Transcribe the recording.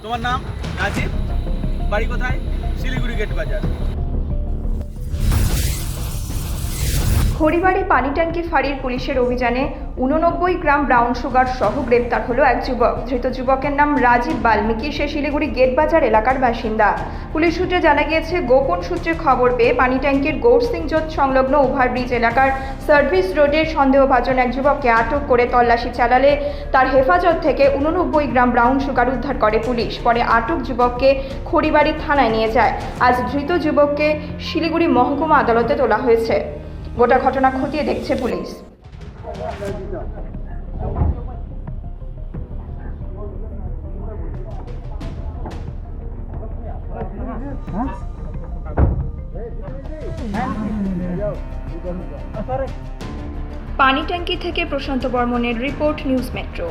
তোমার নাম? রাজীব। বাড়ি কোথায়? শিলিগুড়ি গেট বাজার। খড়িবাড়ি পানি ট্যাঙ্কি ফাঁড়ির পুলিশের অভিযানে 89 গ্রাম ব্রাউন সুগার সহ গ্রেপ্তার হলো এক যুবক। ধৃত যুবকের নাম রাজীব বাল্মীকি। সে শিলিগুড়ি গেট বাজার এলাকার বাসিন্দা। পুলিশ সূত্রে জানা গিয়েছে, গোপন সূত্রে খবর পেয়ে পানি ট্যাঙ্কির গৌরসিং জোট সংলগ্ন ওভারব্রিজ এলাকার সার্ভিস রোডের সন্দেহভাজন এক যুবককে আটক করে তল্লাশি চালালে তার হেফাজত থেকে 89 গ্রাম ব্রাউন সুগার উদ্ধার করে পুলিশ। পরে আটক যুবককে খড়িবাড়ি থানায় নিয়ে যায়। আজ ধৃত যুবককে শিলিগুড়ি মহকুমা আদালতে তোলা হয়েছে। গোটা ঘটনা খতিয়ে দেখছে পুলিশ। পানি ট্যাঙ্কি থেকে প্রশান্ত বর্মনের রিপোর্ট, নিউজ মেট্রো।